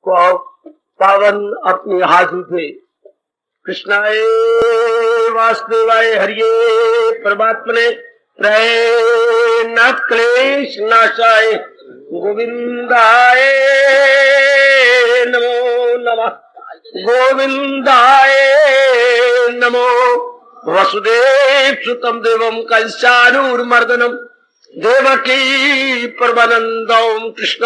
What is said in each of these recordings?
को पावन अपनी हाथों से कृष्णाय वासुदेवाय हरिये परमात्मने प्रय न क्लेश नाशाय गोविंदाय नमो नमः गोविंदाय नमो वसुदेव सुतम देवम कंसानूरमर्दनम देवकी परमानंदम कृष्ण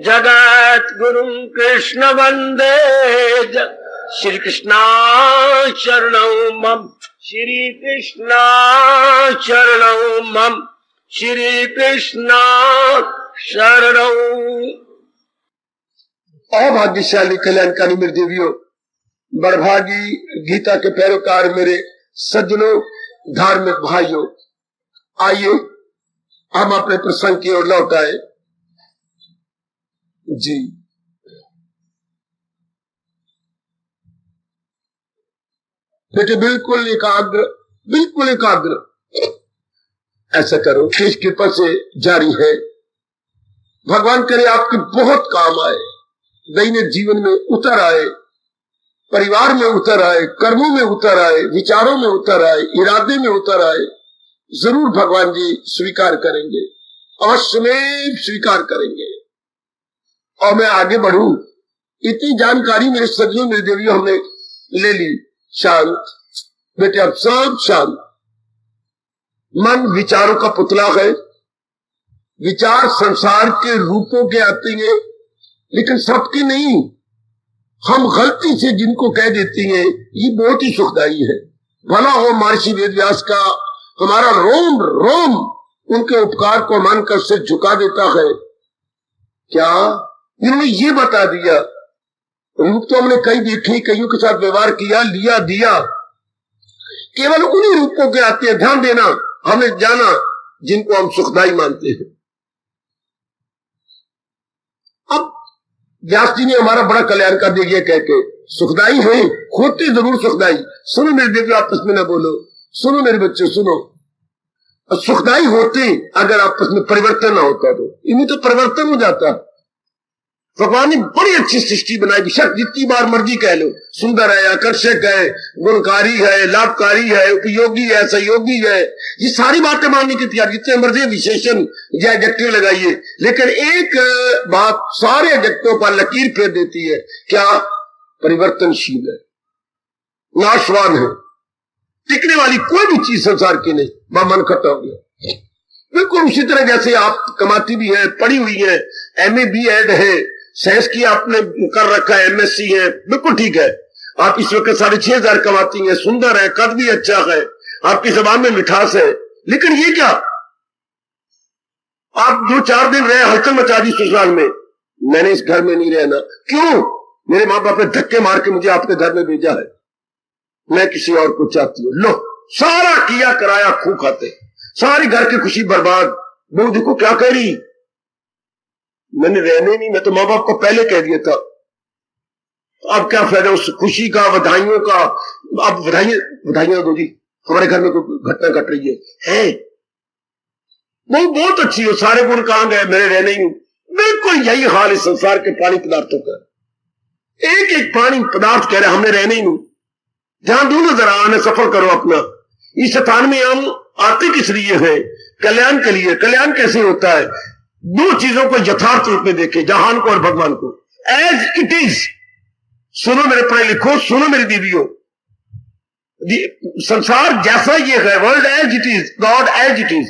जगत गुरु कृष्ण वंदे श्री कृष्णा शरणं मम श्री कृष्णा शरणं मम श्री कृष्णा शरणं। अभाग्यशाली कल्याणकारी मेरे देवियों, बड़भागी गीता के पैरोकार मेरे सज्जनों, धार्मिक भाइयों, आइए हम अपने प्रसंग की ओर लौट आए। जी, बेटे बिल्कुल एकाग्र ऐसा करो, किस कृपा से जारी है। भगवान करे आपके बहुत काम आए, दैनिक जीवन में उतर आए, परिवार में उतर आए, कर्मों में उतर आए, विचारों में उतर आए, इरादे में उतर आए। जरूर भगवान जी स्वीकार करेंगे, अवश्य में स्वीकार करेंगे। और मैं आगे बढ़ूं, इतनी जानकारी मेरे सज्जनों मेरे देवियों हमने ले ली। शांत बेटे, अब सब शांत। मन विचारों का पुतला है, विचार संसार के रूपों के आते हैं, लेकिन सबके नहीं। हम गलती से जिनको कह देती हैं ये बहुत ही सुखदायी है। भला हो महर्षि वेदव्यास का, हमारा रोम रोम उनके उपकार को मानकर सिर झुका देता है। क्या इन्होंने ये बता दिया? रूप तो हमने कई देखे, कईयों के साथ व्यवहार किया, लिया दिया, केवल उन्हीं रूपों के आते हैं। ध्यान देना, हमने जाना जिनको हम सुखदाई मानते हैं। अब व्यास जी ने हमारा बड़ा कल्याण कर दिया कह के, सुखदाई है, होते जरूर सुखदाई। सुनो मेरे देवी, आपस में ना बोलो, सुनो मेरे बच्चे सुनो। सुखदाई होते अगर आपस में परिवर्तन ना होता तो, इन्हीं तो परिवर्तन हो जाता। भगवान ने बड़ी अच्छी सृष्टि बनाई, बेशक जितनी बार मर्जी कह लो, सुंदर है, आकर्षक है, गुणकारी है, लाभकारी है, उपयोगी है, सहयोगी है, ये सारी बातें मानने की तैयार, जितने मर्जी विशेषण या एडजेक्टिव लगाइए। लेकिन एक बात सारे एडजेक्टिव पर लकीर फेर देती है, क्या? परिवर्तनशील है, नाशवान है, टिकने वाली कोई भी चीज संसार की नहीं। मन खत्म हो गया। बिल्कुल उसी तरह जैसे आप कमाती भी है, पढ़ी हुई है, MA BEd है, साइंस की आपने कर रखा है, MSc है, बिल्कुल ठीक है। आप इस वक्त 6,500 कमाती हैं, सुंदर है, कद भी अच्छा है, आपकी जबान में मिठास है, लेकिन ये क्या? आप 2-4 दिन रहे, हलचल मचा दी ससुराल में, मैंने इस घर में नहीं रहना। क्यों? मेरे माँ बाप ने धक्के मार के मुझे आपके घर में भेजा है, मैं किसी और को चाहती हूँ। लो, सारा किया कराया खूब खाते, सारी घर की खुशी बर्बाद। बहू देखो क्या कह रही, मैंने रहने नहीं, मैं तो माँ बाप को पहले कह दिया था। अब क्या फायदा उस खुशी का, बधाइयों का? अब बधाइयां दो जी, हमारे घर में कोई घटना घट रही है। वो बहुत अच्छी हो, सारे गुण कहां गए, मेरे रहने ही। बिल्कुल यही हाल इस संसार के पानी पदार्थों का। एक एक पानी पदार्थ कह रहे हमने रहने ही नहीं। ध्यान दो ना जरा, आने सफर करो अपना। इस स्थान में हम आते किस लिए हैं? कल्याण के लिए। कल्याण कैसे होता है? दो चीजों को यथार्थ रूप में देखे, जहान को और भगवान को, एज इट इज। सुनो मेरे पढ़े लिखो, सुनो मेरी दीदियों, संसार जैसा ये है, world as it is, God as it is.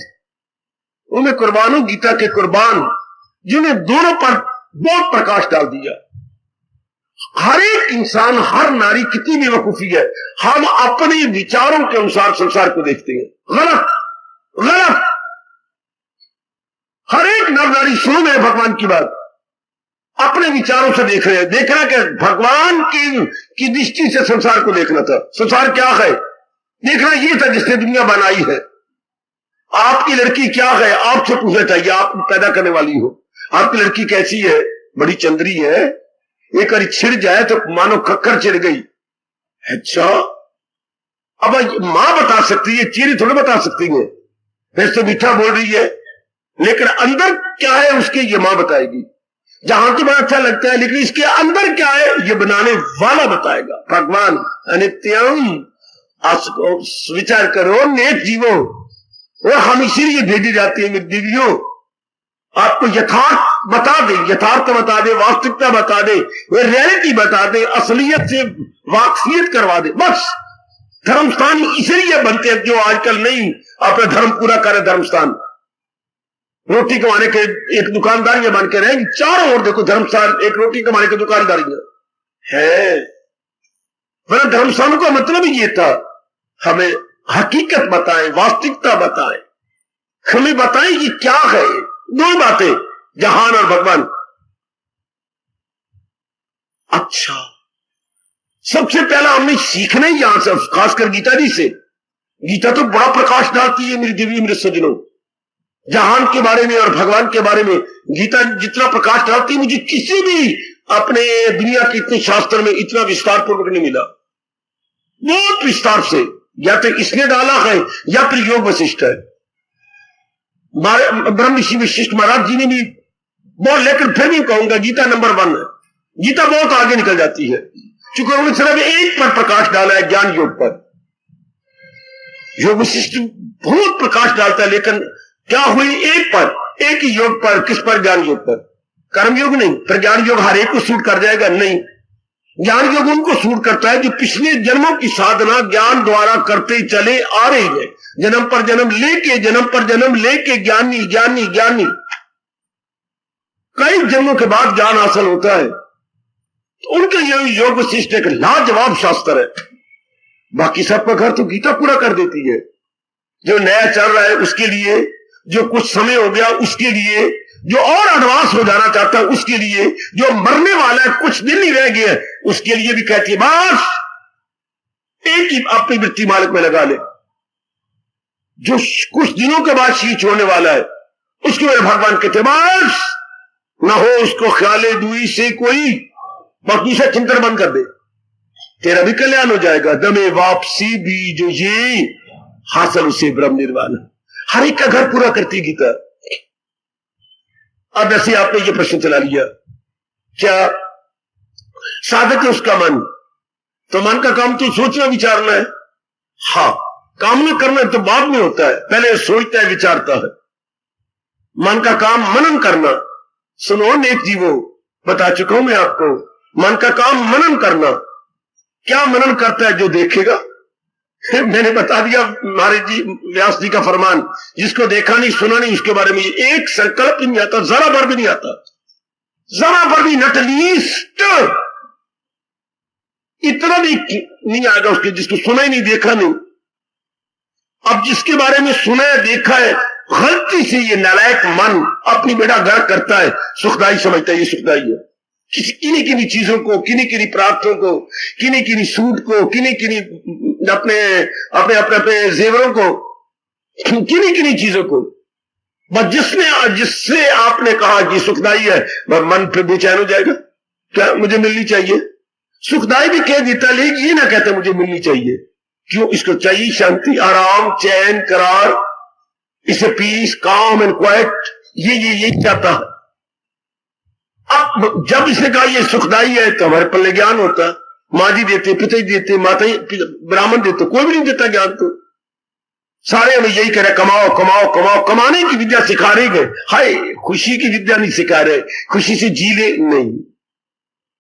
उनमें कुर्बानों, गीता के कुर्बान, जिन्हें दोनों पर बहुत प्रकाश डाल दिया। हर एक इंसान, हर नारी कितनी भी बेवकूफी है, हम अपने विचारों के अनुसार संसार को देखते हैं। गलत गलत। हर एक नर नारी, सुनो मेरे भगवान की बात, अपने विचारों से देख रहे हैं। देखना कि भगवान की दृष्टि से संसार को देखना था। संसार क्या है देखना ये था जिसने दुनिया बनाई है। आपकी लड़की क्या है आपसे पूछना चाहिए, आप पैदा करने वाली हो। आपकी लड़की कैसी है? बड़ी चंद्री है, एक बार छिड़ जाए तो मानो खक्कर चिड़ गई। अच्छा, अब मां बता सकती है, चेहरे थोड़े बता सकती है। वैसे तो मीठा बोल रही है, लेकिन अंदर क्या है उसके ये मां बताएगी। जहां तो बड़ा अच्छा लगता है, लेकिन इसके अंदर क्या है ये बनाने वाला बताएगा। भगवान अनित्यम। विचार करो नेक जीवो, वो हम इसीलिए भेजी जाती है दिव्यो, आपको यथार्थ बता दे, यथार्थ बता दे, वास्तविकता बता दे, वो रियलिटी बता दे, असलियत से वाकफियत करवा दे। बस धर्म स्थान इसलिए बनते हैं जो आजकल नहीं अपना धर्म पूरा करे। धर्म स्थान रोटी कमाने के एक दुकानदारियां बन के रहेंगी, चारों ओर देखो धर्म स्थान एक रोटी कमाने की दुकानदारियां है। वरना धर्म स्थान का मतलब ही ये था, हमें हकीकत बताएं, वास्तविकता बताएं, हमें बताएं कि क्या है। दो बातें, जहान और भगवान। अच्छा, सबसे पहला हमने सीखना ही यहां से, खासकर गीता जी से। गीता तो बड़ा प्रकाश डालती है मेरी देवी, मेरे सज्जनों। जहान के बारे में और भगवान के बारे में गीता जितना प्रकाश डालती है, मुझे किसी भी अपने दुनिया के इतने शास्त्र में इतना विस्तार पूर्वक नहीं मिला। बहुत विस्तार से, या तो इसने डाला है या फिर योग वशिष्ठ है। ब्रह्म ऋषि वशिष्ठ महाराज जी ने भी बहुत, लेकिन फिर भी कहूंगा गीता नंबर 1 है। गीता बहुत आगे निकल जाती है, क्योंकि उन्होंने सिर्फ एक पर प्रकाश डाला है, ज्ञान योग पर। योग वशिष्ठ बहुत प्रकाश डालता है, लेकिन क्या हुई एक पर, एक ही योग पर। किस पर? ज्ञान योग पर। कर्म योग नहीं। फिर ज्ञान योग हर एक को सूट कर जाएगा? नहीं। ज्ञान योग उनको सूट करता है जो पिछले जन्मों की साधना ज्ञान द्वारा करते चले आ रही है, जन्म पर जन्म लेके ज्ञानी ज्ञानी ज्ञानी, कई जन्मों के बाद ज्ञान हासिल होता है। तो उनके ये योग वशिष्ठ एक लाजवाब शास्त्र है। बाकी सबका घर तो गीता पूरा कर देती है। जो नया चल रहा है उसके लिए, जो कुछ समय हो गया उसके लिए, जो और एडवांस हो जाना चाहता है उसके लिए, जो मरने वाला है कुछ दिन ही रह गया उसके लिए भी कहती है बस एक ही अपनी वृत्ति मालिक में लगा ले। जो कुछ दिनों के बाद शीश छोड़ने वाला है उसके मेरे भगवान कहते बस न हो उसको ख्याले दुई से कोई, बाकी से चिंतन बंद कर दे, तेरा भी कल्याण हो जाएगा। दमे वापसी भी जो ये हासिल उसे ब्रह्म निर्वाण। हर एक का घर पूरा करती गीता। अब ऐसे आपने ये प्रश्न चला लिया, क्या साधक है उसका मन, तो मन का काम तो सोचना विचारना है। हाँ, कामना करना तो बाद में होता है, पहले सोचता है विचारता है। मन का काम मनन करना। सुनो नेक जीवो, बता चुका हूं मैं आपको, मन का काम मनन करना। क्या मनन करता है? जो देखेगा। मैंने बता दिया महाराज जी, व्यास जी का फरमान, जिसको देखा नहीं सुना नहीं उसके बारे में एक संकल्प भी नहीं आता, जरा भर भी नहीं आता, जरा भर भी, नट लीस्ट इतना भी नहीं आएगा उसके, जिसको सुना ही नहीं देखा नहीं। अब जिसके बारे में सुना है देखा है, गलती से ये नालायक मन अपनी बेड़ा गर्क करता है, सुखदाई समझता है ये सुखदाई है। किन्हीं किन्हीं चीजों को, किन्हीं किन्हीं प्राप्तों को, किन्हीं किन्हीं सूट को, किन्हीं किन्हीं अपने अपने अपने अपने जेवरों को, किन्हीं किन्हीं चीजों को, बस जिससे आपने कहा कि सुखदाई है, वह मन फिर बेचैन हो जाएगा। क्या मुझे मिलनी चाहिए? सुखदाई भी कह देता, लेकिन ये ना कहते मुझे मिलनी चाहिए। क्यों? इसको चाहिए शांति, आराम, चैन, करार, इसे पीस, काम एंड क्वाइट, ये चाहता है। अब जब इसने कहा ये सुखदाई है तो हमारे पल्ले ज्ञान होता है। माँ जी देते, पिता जी देते, माता ब्राह्मण देते, कोई भी नहीं देता ज्ञान। तो सारे हमें यही कह रहे, कमाओ कमाओ कमाओ, कमाने की विद्या सिखा रहे गए। हाय, खुशी की विद्या नहीं सिखा रहे, खुशी से जी ले नहीं।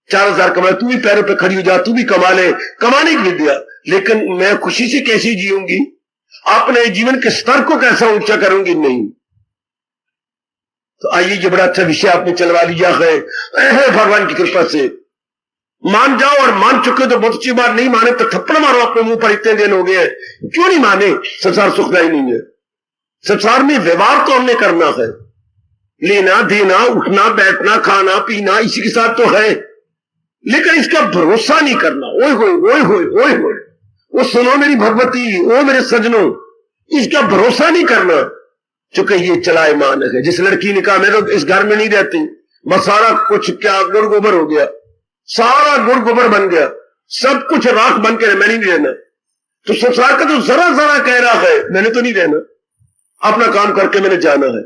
4000 कमा, तू भी पैरों पे खड़ी हो जा, तू भी कमा ले, कमाने की विद्या। लेकिन मैं खुशी से कैसे जीऊंगी, अपने जीवन के स्तर को कैसा ऊंचा करूंगी? नहीं। तो आइए, ये बड़ा अच्छा विषय आपने चलवा लिया है भगवान की कृपा से। मान जाओ, और मान चुके तो बहुत अच्छी बात, नहीं माने तो थप्पड़ मारो अपने मुंह पर, इतने दिन हो गए हैं। क्यों नहीं माने? संसार सुखदाई नहीं है। संसार में व्यवहार तो हमने करना है, लेना देना, उठना बैठना, खाना पीना, इसी के साथ तो है, लेकिन इसका भरोसा नहीं करना। ओए होए ओए होए ओए होए, वो सुनो मेरी भगवती, ओ मेरे सजनों, इसका भरोसा नहीं करना। चूंकि ये चलायमान है। जिस लड़की ने कहा मैं तो इस घर में नहीं रहती, बस सारा कुछ क्या गुड़ गोबर हो गया, सारा गुड़ गोबर बन गया, सब कुछ राख बन के, मैं नहीं रहना। तो संसार का तो जरा जरा कह रहा है मैंने तो नहीं रहना, अपना काम करके मैंने जाना है।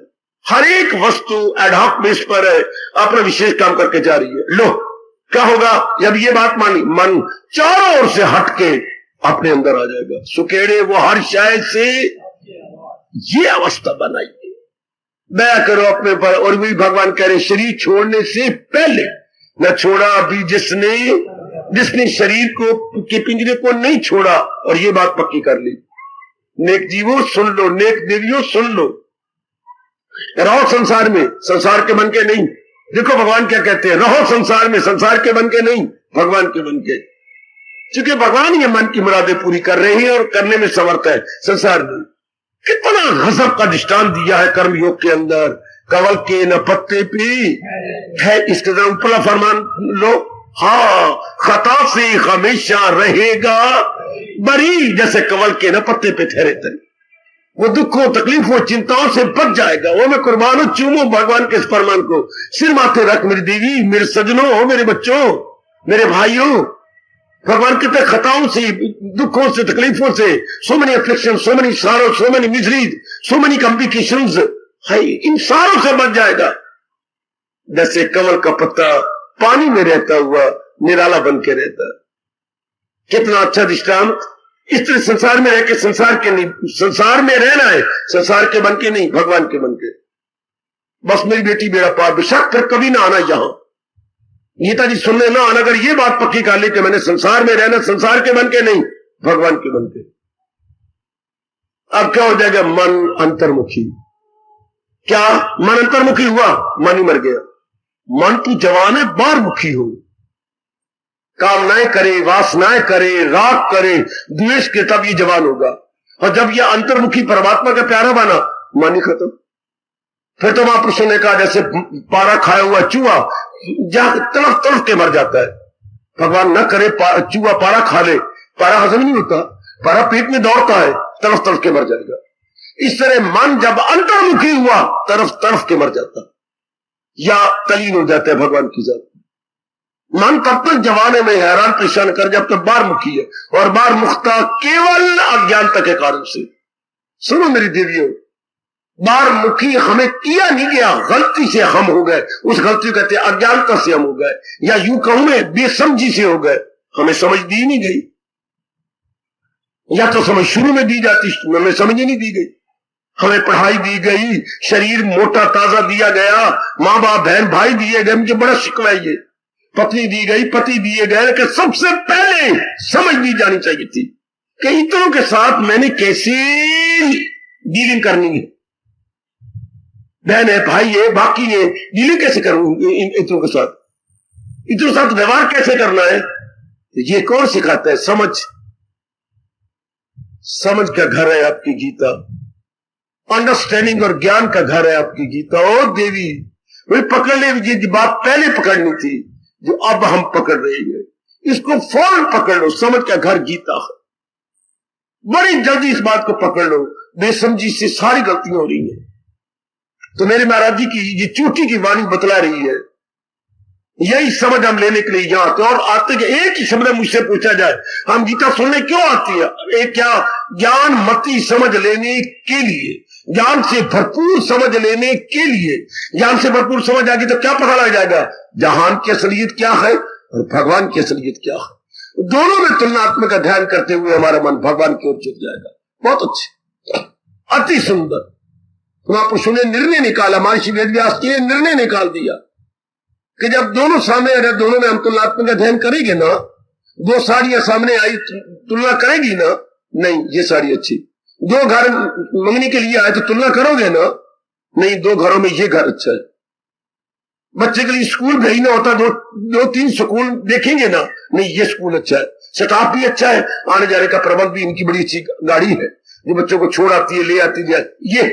हर एक वस्तु एडहॉक बेस पर है, अपना विशेष काम करके जा रही है। लो क्या होगा जब ये बात मानी, मन चारों ओर से हटके अपने अंदर आ जाएगा। सुकेड़े वो हर शायद से ये अवस्था बनाइए, दया करो अपने पर। और भी भगवान कह रहे शरीर छोड़ने से पहले न छोड़ा अभी जिसने शरीर को के पिंजरे को नहीं छोड़ा। और ये बात पक्की कर ली, नेक जीवो सुन लो, नेक देवियों सुन लो, रहो संसार में, संसार के बन के नहीं। देखो भगवान क्या कहते हैं, रहो संसार में, संसार के बन के नहीं, भगवान के बन के। क्योंकि भगवान ये मन की मुरादें पूरी कर रहे हैं और करने में समर्थ है, संसार में। कितना गजब का दृष्टांत दिया है कर्म योग के अंदर। कवल के न पत्ते पे है, इसके जरा ऊपरला फरमान लो। हाँ, खता से हमेशा रहेगा बरी, जैसे कवल के न पत्ते पे ठहरे तरी। वो दुखों तकलीफों चिंताओं से बच जाएगा। वो मैं कुर्बान हूं, चूमो भगवान के इस फरमान को, सिर माथे रख मेरी देवी, मेरे सजनों, मेरे बच्चों, मेरे भाइयों। भगवान कितने खताओं से, दुखों से, तकलीफों से, सो मेनी अफलिक्शन, सो मेनी सारो, so many miseries, so many complications है, इन सारों से बच जाएगा। जैसे कमल का पत्ता पानी में रहता हुआ निराला बन के रहता। कितना अच्छा दृष्टांत। इस तरह संसार में रह के, संसार के नहीं, संसार में रहना है, संसार के बन के नहीं, भगवान के बन के। बस मेरी बेटी बेड़ा पार, बेशक फिर कभी ना आना यहां, गीता जी सुनने ना आना। अगर ये बात पक्की कर ली कि मैंने संसार में रहना, संसार के बन के नहीं, भगवान के बन के। अब क्या हो जाएगा, मन अंतर्मुखी। क्या मन अंतर्मुखी हुआ, मन ही मर गया। मन तू जवान है, बाहरमुखी हो, कामनाएं करे, वासनाएं करे, राग करे, द्वेष के, तब ये जवान होगा। और जब ये अंतर्मुखी परमात्मा का प्यारा बना, मन ही खत्म। फिर तो महापुरुषों ने कहा जैसे पारा खाया हुआ चूहा जहां तड़फ तड़फ के मर जाता है। भगवान न करे चूहा पारा खा ले, पारा हजम नहीं होता, पारा पेट में दौड़ता है, तड़फ तड़फ के मर जाएगा। इस तरह मन जब अंतर्मुखी हुआ, तरफ तरफ के मर जाता या तलीन हो जाता है भगवान की जात। मन तब तक जवाने में हैरान परेशान कर जब तक बार मुखी है, और बार मुख्ता केवल अज्ञानता के कारण से। सुनो मेरी देवियों, बार मुखी हमें किया नहीं गया, गलती से हम हो गए। उस गलती को कहते हैं अज्ञानता से हम हो गए, या यूं कहूं मैं बेसमझी से हो गए। हमें समझ दी नहीं गई, या तो समझ शुरू में दी जाती, हमें समझ ही नहीं दी गई। हमें पढ़ाई दी गई, शरीर मोटा ताजा दिया गया, माँ बाप बहन भाई दिए गए, मुझे बड़ा शिकवा है ये, पत्नी दी गई, पति दिए गए, लेकिन सबसे पहले समझ दी जानी चाहिए थी कि इतनों के साथ मैंने कैसे डीलिंग करनी है। बहन है, भाई है, बाकी है, डीलिंग कैसे करूं इतनों के साथ, इतनों के साथ व्यवहार कैसे करना है, ये कौन सिखाता है? समझ। समझ का घर है आपकी गीता, अंडरस्टैंडिंग और ज्ञान का घर है आपकी गीता। ओ देवी, वे पकड़ ले, ये बात पहले पकड़नी थी जो अब हम पकड़ रहे हैं, इसको फौरन पकड़ लो। समझ का घर गीता है, बड़ी जल्दी इस बात को पकड़ लो। बेसमझी से सारी गलतियां हो रही है। तो मेरे महाराज जी की ये चोटी की वाणी बतला रही है, यही समझ हम लेने के लिए यहाँ आते। और आते कि एक ही शब्द मुझसे पूछा जाए हम गीता सुनने क्यों आती है, एक क्या ज्ञान मती समझ लेने के लिए, ज्ञान से भरपूर समझ लेने के लिए। ज्ञान से भरपूर समझ आ गई तो क्या पता लग जाएगा, जहान की असलियत क्या है और भगवान की असलियत क्या है। दोनों में तुलनात्मक ध्यान करते हुए हमारा मन भगवान की ओर झुक जाएगा। बहुत अच्छे, अति सुंदर। महापुरुषों ने निर्णय निकाला, महर्षि वेदव्यास के निर्णय निकाल दिया कि जब दोनों सामने रहे, दोनों में हम तुलनात्मक अध्ययन करेंगे ना, दो साड़ियां सामने आई, तुलना करेगी ना, नहीं ये साड़ी अच्छी। दो घर मंगने के लिए आए तो तुलना करोगे ना, नहीं दो घरों में ये घर अच्छा है। बच्चे के लिए स्कूल भेजना होता, दो तीन स्कूल देखेंगे ना, नहीं ये स्कूल अच्छा है, स्टाफ भी अच्छा है, आने जाने का प्रबंध भी, इनकी बड़ी अच्छी गाड़ी है जो बच्चों को छोड़ आती है, ले आती है। ये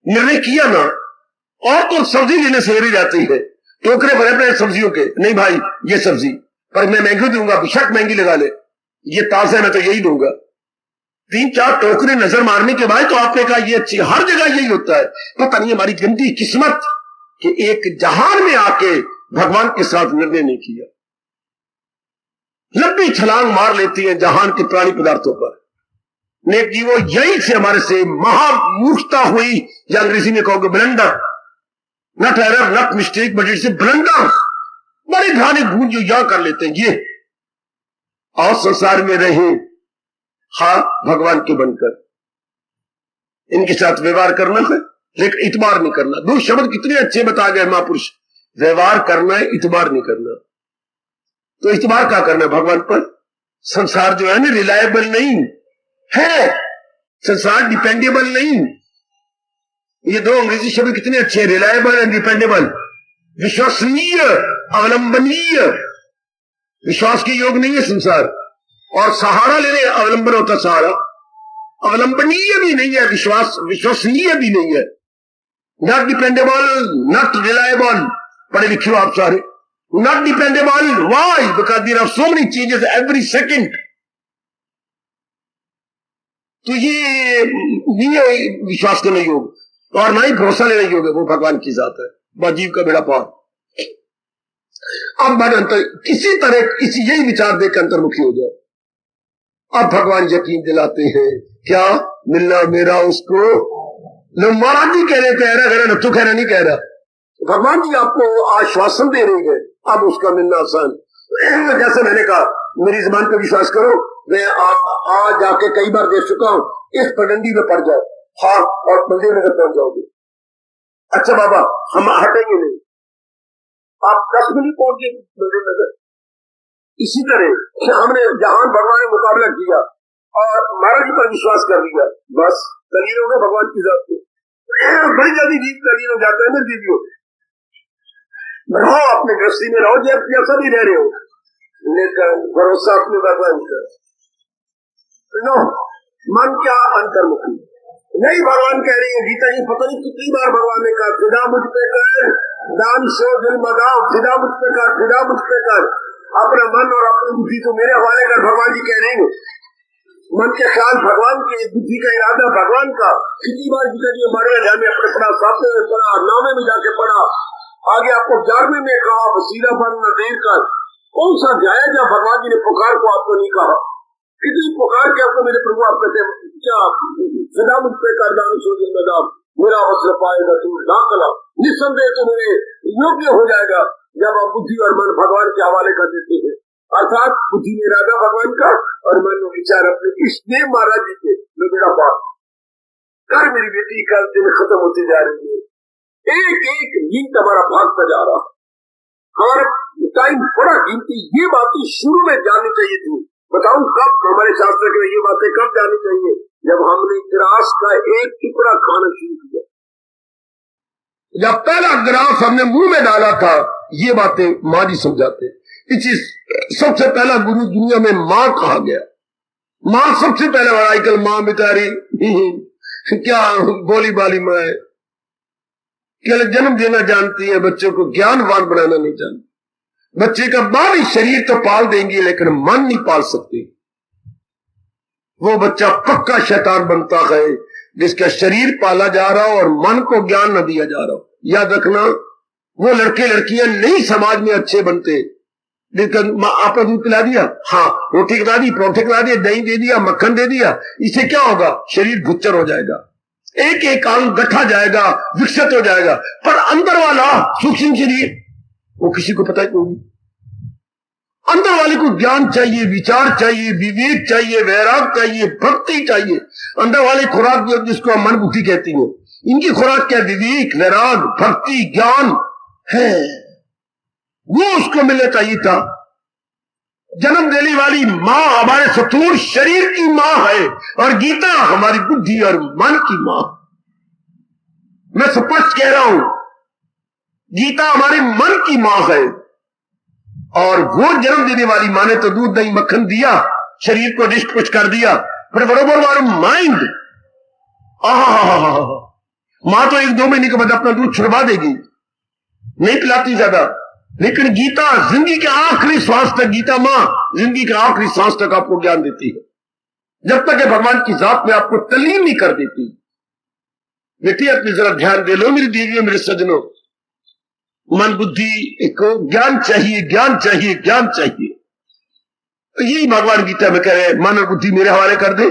निर्णय किया ना। और तो सब्जी लेने से ही जाती है, टोकरे भरे पड़े सब्जियों के, नहीं भाई ये सब्जी पर मैं महंगी दूंगा, बेशक महंगी लगा ले, ये ताजा मैं तो यही दूंगा। तीन चार टोकरे नजर मारने के बाद तो आपने कहा ये अच्छी। हर जगह यही होता है। पता नहीं हमारी गंदी किस्मत कि एक जहान में आके भगवान के साथ निर्णय नहीं किया। लंबी छलांग मार लेती है जहान के प्राणी पदार्थों पर। नेक जीवो, यही से हमारे से महामूर्खता हुई, या अंग्रेजी में कहोगे blunder, not error, not mistake, but it's a blunder. बड़े घाने भूल जो यहां कर लेते हैं ये। और संसार में रहे हाँ भगवान के बनकर, इनके साथ व्यवहार करना है, लेकिन इतबार नहीं करना। दो शब्द कितने अच्छे बता गए महापुरुष, व्यवहार करना है, इतबार नहीं करना। तो इतबार क्या करना है? भगवान पर। संसार जो है ना रिलायबल नहीं है, संसार डिपेंडेबल नहीं। ये दो अंग्रेजी शब्द कितने अच्छे हैं, रिलायबल एंड डिपेंडेबल। विश्वसनीय, अवलंबनीय। विश्वास के योग नहीं है संसार, और सहारा लेने अवलंबन होता सहारा। अवलंबनीय भी नहीं है विश्वास, विश्वसनीय भी नहीं है। Not dependable, not reliable. पढ़े लिखे हो आप सारे। Not dependable, why? Because there are so many changes every second. तो ये नहीं है विश्वास करने योग, और ना ही भरोसा लेने योग है। वो भगवान की जात है, बाजीव का बेड़ा पार। अब मन अंतर किसी तरह इसी यही विचार देकर अंतर्मुखी हो जाए। अब भगवान यकीन दिलाते हैं, क्या मिलना मेरा उसको। लोग महाराज जी कह रहे, कह रहा न, तू कह रहा नहीं कह रहा। भगवान जी आपको आश्वासन दे रहे हैं, अब उसका मिलना आसान। जैसे मैंने कहा, मेरी जबान पर विश्वास करो, मैं आज जाके कई बार देख चुका हूं, इस पगडंडी में पड़ जाओ, हाँ, और मंदिर में पहुंच जाओगे। अच्छा बाबा, हम हटेंगे नहीं, आप 10 मिनट पहुंच गए मंदिर नगर। इसी तरह हमने जहां भगवान ने मुकाबला किया और महाराज जी पर विश्वास कर लिया, बस तलीन हो गए भगवान की जात में। बड़ी जल्दी जीत तलीन हो जाता है। मेरे दीदियों, रहो अपने गृहस्थी में, रहो जब जैसा भी रह रहे हो, लेकिन भरोसा अपने भगवान का। नो मन क्या अंतर्मुखी नहीं। भगवान कह रही है गीता जी, पता नहीं कितनी बार भगवान ने कहा, फिदा मुझ पे कर, दान सो दिल मदाओ, फिदा मुझ पे कर, फिदा मुझ पे कर, अपना मन और अपनी बुद्धि तो मेरे हवाले कर। भगवान जी कह रहे हैं मन के ख्याल भगवान के, बुद्धि का इरादा भगवान का। कितनी बार गीता जी हमारे ध्यान में अपने पढ़ा, 7वें में पढ़ा, 9वें में जाके पढ़ा, आगे आपको 11वें में कहा, वसीला बनना देर कर। कौन सा अध्याय जब भगवान जी ने पुकार को आपको नहीं कहा? कितनी पुकार के आपको मेरे प्रभु आप कहते क्या फिदा मुझ पे कर, दान सो दिल मदाओ, मेरा वस्त्र पाएगा तू दाखला, निस्संदेह तो मेरे योग्य हो जाएगा जब आप बुद्धि और मन भगवान के हवाले कर देते हैं। अर्थात बुद्धि में इरादा भगवान का और मन में विचार अपने। इसलिए महाराज जी के मेरा बात कर, मेरी बेटी का दिन खत्म होती जा रही है, एक एक नींद हमारा भागता जा रहा, हमारा टाइम बड़ा कीमती। ये बातें शुरू में जाननी चाहिए थी। बताऊं कब? हमारे शास्त्र के ये बातें कब जाननी चाहिए? जब हमने ग्रास का एक टुकड़ा खाना शुरू किया, जब पहला ग्रास हमने मुंह में डाला था। ये बातें माँ जी समझाते। सबसे पहला गुरु दुनिया में माँ कहा गया। माँ सबसे पहले, आजकल माँ बेचारी क्या बोली बाली माँ है, केवल जन्म देना जानती है, बच्चों को ज्ञानवान बनाना नहीं जानती। बच्चे का बाहरी शरीर तो पाल देंगी, लेकिन मन नहीं पाल सकती। वो बच्चा पक्का शैतान बनता है जिसका शरीर पाला जा रहा हो और मन को ज्ञान न दिया जा रहा हो। याद रखना, वो लड़के लड़कियां नहीं समाज में अच्छे बनते, लेकिन आपने दूध पिला दिया, हाँ, रोटी खिला दी, परोठे खिला दिए, दही दे दिया, मक्खन दे दिया, इससे क्या होगा? शरीर गुच्चर हो जाएगा, एक एक अंग गठा जाएगा, विकसित हो जाएगा, पर अंदर वाला सूक्ष्म शरीर वो किसी को पता ही नहीं। अंदर वाले को ज्ञान चाहिए, विचार चाहिए, विवेक चाहिए, वैराग चाहिए, भक्ति चाहिए। अंदर वाले खुराक जिसको हम मन बुद्धि कहती हैं, इनकी खुराक क्या? विवेक, वैराग, भक्ति, ज्ञान है। वो उसको मिलना चाहिए था। जन्म देने वाली माँ हमारे स्थूल शरीर की माँ है, और गीता हमारी बुद्धि और मन की माँ। मैं स्पष्ट कह रहा हूं, गीता हमारे मन की माँ है, और वो जन्म देने वाली माँ ने तो दूध दही मक्खन दिया, शरीर को रिष्ट कुछ कर दिया, पर बरोबर हमारा माइंड, माँ तो 1-2 महीने के बाद अपना दूध छुड़वा देगी, नहीं पिलाती ज्यादा। लेकिन गीता जिंदगी के आखिरी श्वास तक, गीता माँ जिंदगी के आखिरी श्वास तक आपको ज्ञान देती है, जब तक कि भगवान की जात में आपको तलीम नहीं कर देती। बेटी अपनी जरा ध्यान दे लो, मेरी देवियों, मेरे सजनों, मन बुद्धि को ज्ञान चाहिए, ज्ञान चाहिए, ज्ञान चाहिए। तो यही भगवान गीता में कह रहे हैं, मन और बुद्धि मेरे हवाले कर दे।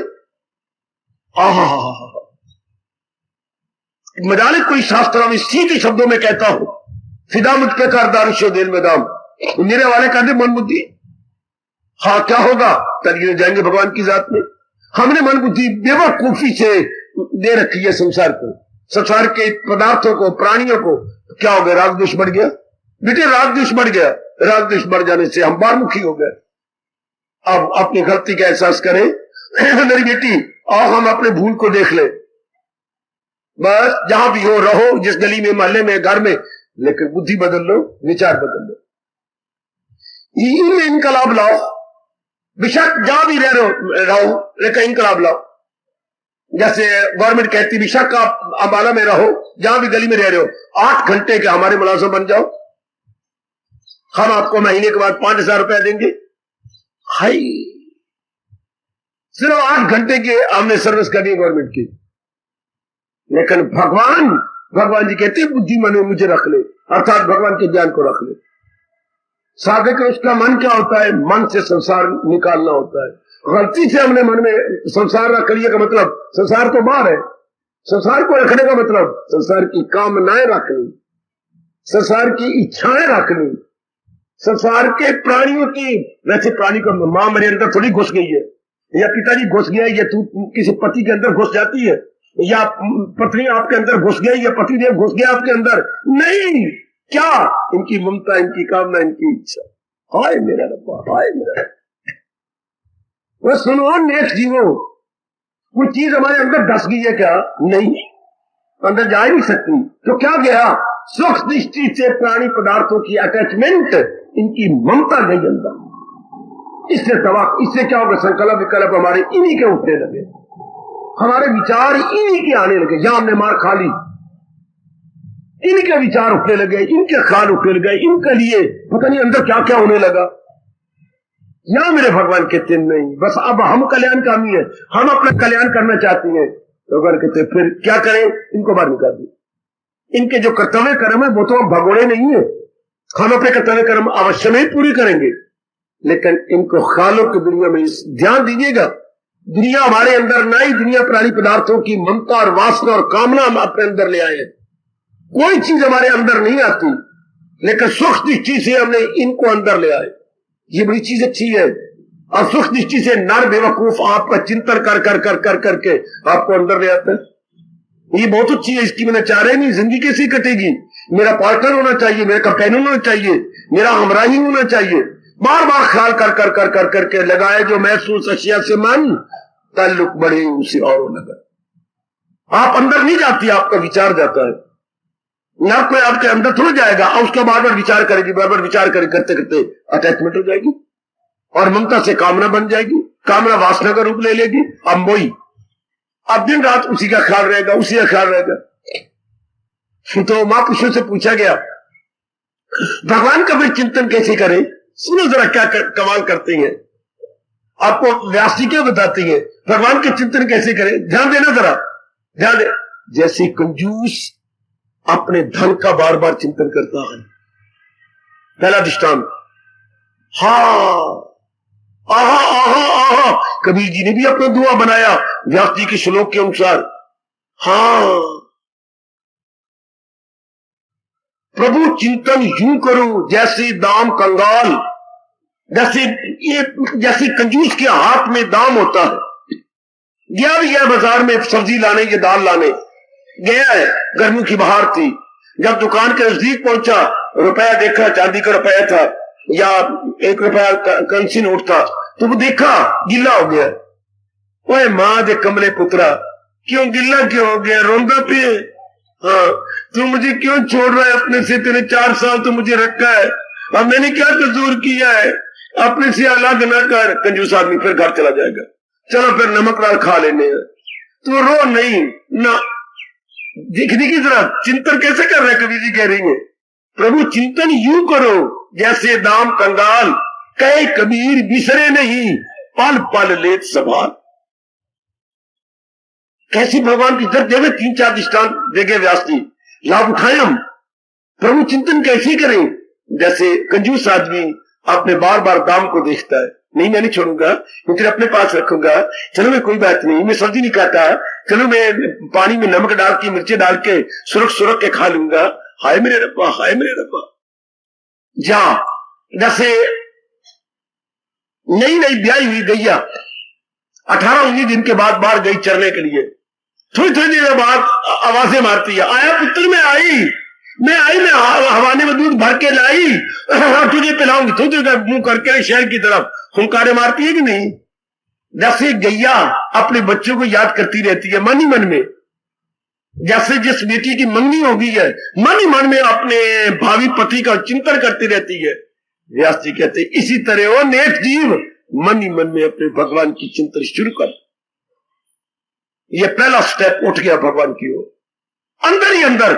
मजाले कोई शास्त्रों में सीधे शब्दों में कहता हूं, फिदा मुझ पे कर दानिशो दिल में दाम, मेरे वाले कर दे मन बुद्धि। हाँ क्या होगा, तरीके जाएंगे भगवान की जात में। हमने मन बुद्धि बेवकूफी से दे रखी है संसार को, संसार के पदार्थों को, प्राणियों को। क्या हो गया, राग द्वेष बढ़ गया बेटे, राग द्वेष बढ़ गया। राग द्वेष बढ़ जाने से हम बारमुखी हो गए। अब अपनी गलती का एहसास करें मेरी बेटी, आओ हम अपने भूल को देख ले। बस जहां भी हो रहो, जिस गली में, मोहल्ले में, घर में, लेकिन बुद्धि बदल लो, विचार बदल लो, इनमें इनकलाब लाओ। बेशक जहां भी रहो लेकिन इनकलाब लाओ। जैसे गवर्नमेंट कहती बेशक आप अम्बाला में रहो, जहां भी गली में रह रहे हो, 8 घंटे के हमारे मुलाजिम बन जाओ, हम आपको महीने के बाद 5,000 रुपया देंगे। हाय, सिर्फ 8 घंटे के हमने सर्विस करनी है गवर्नमेंट की। लेकिन भगवान जी कहते हैं बुद्धि मन में मुझे रख ले, अर्थात भगवान के ज्ञान को रख ले। साधक उसका मन क्या होता है, मन से संसार निकालना होता है। गलती से हमने मन में संसार रख लिया का मतलब संसार तो बाहर है। संसार को रखने का मतलब संसार की कामनाएं रखनी, संसार की इच्छाएं रखनी, संसार के प्राणियों की। वैसे प्राणी को मां मेरे अंदर थोड़ी घुस गई है, या पिताजी घुस गया, या तू किसी पति के अंदर घुस जाती है, या पत्नी आपके अंदर घुस गई, या पतिदेव घुस गया आपके अंदर। नहीं, क्या इनकी ममता, इनकी कामना, इनकी इच्छा। हाय मेरा रब्बा, हाय मेरा। वह सुनो नेक जीवो, कोई चीज हमारे अंदर धस गई है क्या? नहीं, अंदर जा ही नहीं सकती। तो क्या गया, सुख दृष्टि से प्राणी पदार्थों की अटैचमेंट, इनकी ममता गई अंदर। इससे तबाह, इससे क्या होगा, संकल्प विकल्प हमारे इन्हीं के उठने लगे, हमारे विचार इन्हीं के आने लगे। जहां हमने मार खा ली, इनके विचार उठने लगे, इनके ख्याल उठने लगे, इनके लिए पता नहीं अंदर क्या क्या होने लगा। या मेरे भगवान कहते नहीं, बस अब हम कल्याणकामी है, हम अपना कल्याण करना चाहते हैं। तो भगवान कहते फिर क्या करें, इनको बाहर निकाल दो। इनके जो कर्तव्य कर्म है वो तो हम भगोड़े नहीं है, हम अपने कर्तव्य कर्म अवश्य में ही पूरी करेंगे, लेकिन इनको ख्यालों की दुनिया में ध्यान दीजिएगा। दुनिया हमारे अंदर ना ही, दुनिया प्राणी पदार्थों की ममता और वासना और कामना हम अपने अंदर ले आए। कोई चीज हमारे अंदर नहीं आती, लेकिन सुख दृष्टि से हमने इनको अंदर ले आए। ये बड़ी चीज अच्छी है। और सुख दृष्टि से नर बेवकूफ आपका चिंतन कर कर कर कर करके आपको अंदर ले आते हैं। ये बहुत अच्छी है, इसकी मैंने चाह रही नहीं, जिंदगी कैसी कटेगी, मेरा पार्टनर होना चाहिए, मेरा कंपेनियन होना चाहिए, मेरा हमराही होना चाहिए। बार बार ख्याल कर कर कर कर करके लगाए जो महसूस अशिया से मन ताल्लुक बढ़े उसे और लगा। आप अंदर नहीं जाती, आपका विचार जाता है। ना कोई आपके अंदर थोड़ा जाएगा, और उसका बार बार विचार करेगी, बार बार विचार करेगी, करते करते अटैचमेंट हो जाएगी, और ममता से कामना बन जाएगी, कामना वासना का रूप ले लेगी। अब मोई, अब दिन रात उसी का ख्याल रहेगा, उसी का ख्याल रहेगा। तो महापुरुषों से पूछा गया भगवान का फिर चिंतन कैसे करें? सुनो जरा क्या कमाल करते हैं, आपको व्यास जी क्या बताती है, भगवान के चिंतन कैसे करें। ध्यान देना जरा, ध्यान दे। जैसे कंजूस अपने धन का बार बार चिंतन करता है। पहला दृष्टांत, आहा आहा आहा, कबीर जी ने भी अपना दुआ बनाया व्यास जी के श्लोक के अनुसार। हाँ, प्रभु चिंतन यूं करो जैसे दाम कंगाल, जैसे कंजूस के हाथ में दाम होता है। गया बाजार में सब्जी लाने, ये दाल लाने गया है, गर्मी की बहार थी। जब दुकान के नजदीक पहुंचा, रुपया देखा, चांदी का रुपया था या 1 रुपया करेंसी नोट था, तो वो देखा गिल्ला हो गया। ओए मां दे कमले पुत्रा, क्यों गिल्ला क्यों हो गया, रोंदा पे? हाँ, तू मुझे क्यों छोड़ रहा है अपने से? तेरे 4 साल तो मुझे रखा है, अब मैंने क्या कसूर किया है? अपने से अलग न कर। कंजूस आदमी फिर घर चला जाएगा, चलो फिर नमक दाल खा लेने हैं। तो रो नहीं ना, देखने की जरा चिंतन कैसे कर रहे हैं। कबीर जी कह रही है प्रभु चिंतन यूं करो जैसे दाम कंगाल, कहे कबीर बिसरे नहीं पल पल लेत संभाल। कैसी भगवान की जब देवे 3-4 दृष्टांत देगे व्यास जी, लाभ उठाए हम। प्रभु चिंतन कैसे करें? जैसे कंजूस आदमी अपने बार बार दाम को देखता है, नहीं मैं नहीं छोड़ूंगा, मैं तेरे अपने पास रखूंगा, चलो मैं कोई बात नहीं, मैं सब्जी नहीं खाता, चलो मैं पानी में नमक डाल के मिर्ची डाल के सुरख सुरख के खा लूंगा। हाय मेरे रब्बा, हाय मेरे रब्बा। जा जैसे नई नई ब्याही हुई गैया 18-19 दिन के बाद बाहर गई चरने के लिए, थोड़ी थोड़ी देर बाद आवाजें मारती है, आया पुत्र मैं आई, मैं हवाने में दूध भर के लाई, तुझे पिलाऊंगी, तुझे मुंह करके शहर की तरफ हुंकारे मारती है कि नहीं। जैसे गैया अपने बच्चों को याद करती रहती है मन ही मन में, जैसे जिस बेटी की मंगनी हो गई है मन ही मन में अपने भावी पति का चिंतन करती रहती है। व्यास जी कहते हैं इसी तरह वो नेक जीव मन ही मन में अपने भगवान की चिंतन शुरू कर। ये पहला स्टेप उठ गया भगवान की ओर, अंदर ही अंदर।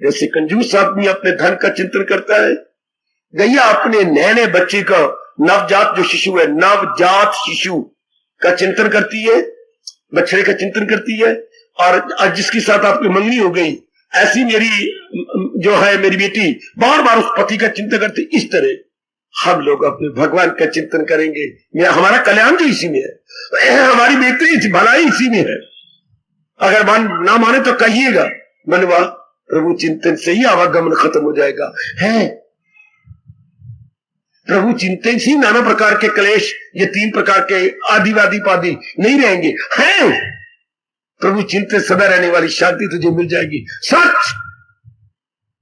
जैसे कंजूस आदमी अपने धन का चिंतन करता है, गैया अपने नए बच्चे का, नवजात जो शिशु है, नवजात शिशु का चिंतन करती है, बछड़े का चिंतन करती है। और जिसके साथ आपकी मंगनी हो गई, ऐसी मेरी जो है मेरी बेटी बार बार उस पति का चिंतन करती। इस तरह हम लोग अपने भगवान का चिंतन करेंगे, हमारा कल्याण तो इसी में है, हमारी बेटी भलाई इसी में है। अगर ना माने तो कहिएगा, मनवा प्रभु चिंतन से ही आवागमन खत्म हो जाएगा। है प्रभु चिंतन से ही नाना प्रकार के क्लेश, ये 3 प्रकार के आदिवादी पादी नहीं रहेंगे। हैं प्रभु चिंतन सदा रहने वाली शांति तुझे मिल जाएगी। सच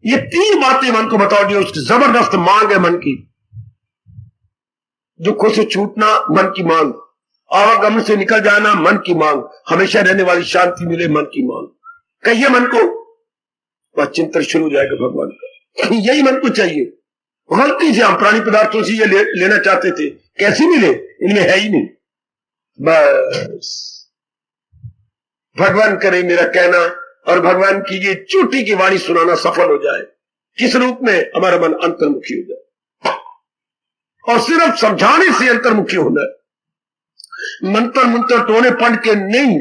ये 3 बातें मन को बताओ, जो उसकी जबरदस्त मांग है मन की। दुखों से छूटना मन की मांग, आवागमन से निकल जाना मन की मांग, हमेशा रहने वाली शांति मिले मन की मांग। कहिए मन को, वह चिंतन शुरू हो जाएगा भगवान का। यही मन को चाहिए। गलती से हम प्राणी पदार्थों से ये लेना चाहते थे, कैसे मिले, इनमें है ही नहीं। बस भगवान करे मेरा कहना और भगवान की ये चोटी की वाणी सुनाना सफल हो जाए। किस रूप में? हमारा मन अंतर्मुखी हो जाए, और सिर्फ समझाने से अंतर्मुखी होना है। मंत्र मंत्र टोने पढ़ के नहीं,